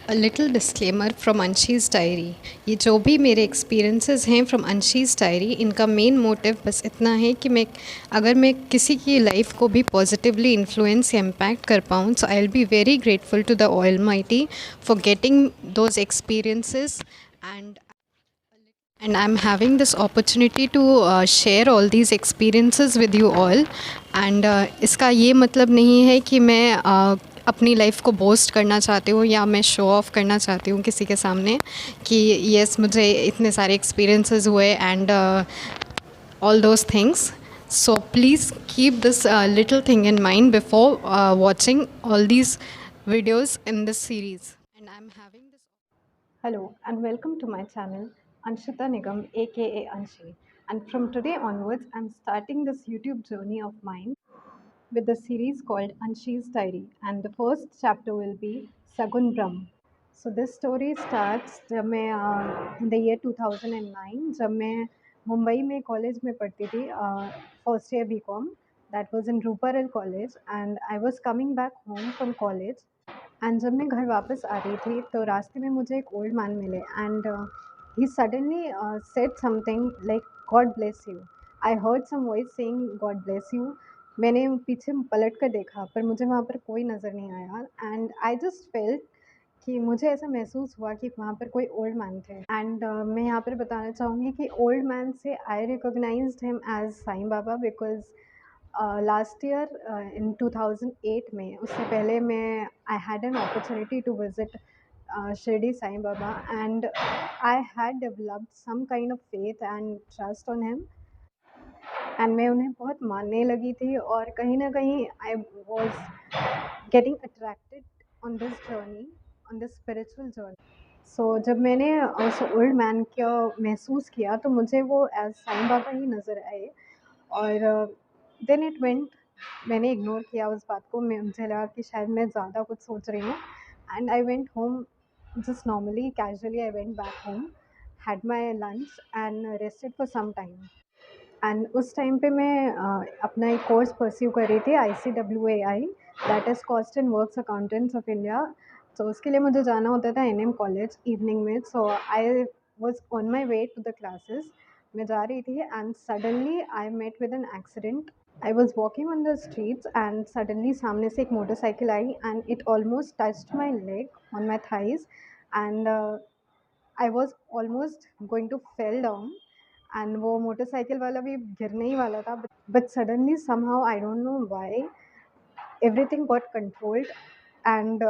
A little disclaimer from Anshi's diary. ये जो भी मेरे एक्सपीरियंसेस हैं फ्रॉम अंशीज़ डायरी, इनका मेन मोटिव बस इतना है कि अगर मैं किसी की लाइफ को भी पॉजिटिवली इन्फ्लुएंस या इम्पैक्ट कर पाऊँ, so I will be very grateful to the almighty for getting those experiences and I'm having this opportunity to share all these experiences with you all and इसका ये मतलब नहीं है कि मैं अपनी लाइफ को बोस्ट करना चाहती हूँ या मैं शो ऑफ़ करना चाहती हूँ किसी के सामने कि यस मुझे इतने सारे एक्सपीरियंसेस हुए and all those things. So please keep this little thing in mind before watching all these videos in this series. And I'm having this. Hello and welcome to my channel Anshita Nigam aka Anshi, and from today onwards I'm starting this YouTube journey of mine with the series called Anshi's Diary, and the first chapter will be Sagun Brahm. So this story starts जब मैं in the year 2009 जब मैं मुंबई में college में पढ़ती थी first year BCom. That was in Ruparel College and I was coming back home from college. And जब मैं घर वापस आ रही थी तो रास्ते में मुझे एक ओल्ड मैन मिले and he suddenly said something like God bless you. I heard some voice saying God bless you. मैंने पीछे पलट कर देखा पर मुझे वहाँ पर कोई नज़र नहीं आया एंड आई जस्ट फेल्ट कि मुझे ऐसा महसूस हुआ कि वहाँ पर कोई ओल्ड मैन थे एंड मैं यहाँ पर बताना चाहूँगी कि ओल्ड मैन से I recognised him as Sai Baba because last year in 2008 में, उससे पहले मैं I had an opportunity to visit Shirdi Sai Baba and I had developed some kind of faith and trust on him and मैं उन्हें बहुत मानने लगी थी और कहीं न कहीं I was getting attracted on this journey, on this spiritual journey. So जब मैंने उस ओल्ड मैन को महसूस किया तो मुझे वो एज़ साईं बाबा ही नज़र आए और देन इट वेंट. मैंने इग्नोर किया उस बात को. मुझे लगा कि शायद मैं ज़्यादा कुछ सोच रही हूँ and I went home just normally casually. I went back home, had my lunch and rested for some time and उस टाइम पे मैं अपना एक कोर्स परस्यू कर रही थी ICWAI, that is cost and works accountants of India. तो उसके लिए मुझे जाना होता था NM कॉलेज इवनिंग में. So I was on my way to the classes. मैं जा रही थी and suddenly I met with an accident. I was walking on the streets and suddenly सामने से एक मोटरसाइकिल आई and it almost touched my leg on my thighs and I was almost going to fell down and वो motorcycle वाला भी गिरने ही वाला था. But suddenly somehow I don't know why everything got controlled and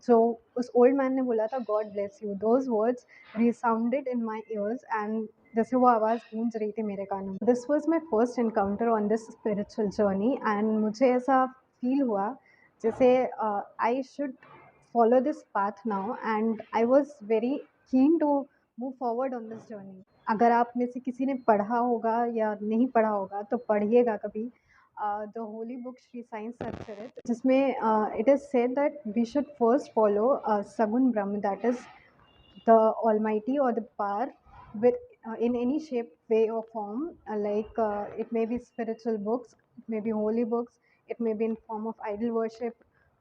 जो उस ओल्ड मैन ने बोला था God bless you, those words resounded in my ears and जैसे वो आवाज़ गूंज रही थी मेरे कानों में. This was my first encounter on this spiritual journey and मुझे ऐसा फील हुआ जैसे I should follow this path now and I was very keen to move forward on this journey. अगर आप में से किसी ने पढ़ा होगा या नहीं पढ़ा होगा तो पढ़िएगा कभी the holy book Shri Sai Satcharit, जिसमें it is said that we should first follow Sagun Brahm, that is the almighty or the power with in any shape, way or form, it may be spiritual books, it may be holy books, it may be in form of idol worship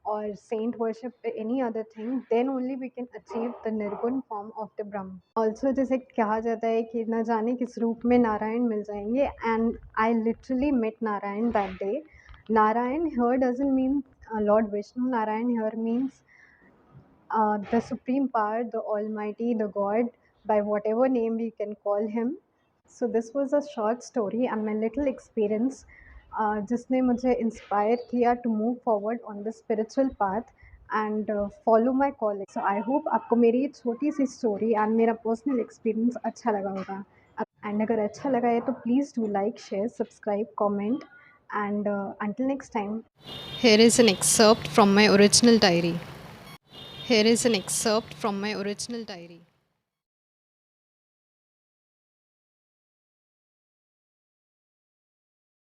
or saint worship, any other thing, then only we can achieve the nirgun form of the Brahma. Also जैसे कहा जाता है कि न जाने किस रूप में नारायण मिल जाएंगे and I literally met Narayan that day. Narayan here doesn't mean Lord Vishnu. Narayan here means the supreme power, the almighty, the God, by whatever name we can call him. So this was a short story and my little experience जिसने मुझे inspire किया to move forward on the spiritual path and follow my calling. So I hope आपको मेरी ये छोटी सी story and मेरा personal experience अच्छा लगा होगा. एंड अगर अच्छा लगा है तो please do like, share, subscribe, comment and until next time. Here is an excerpt from my original diary. Here is an excerpt from my original diary.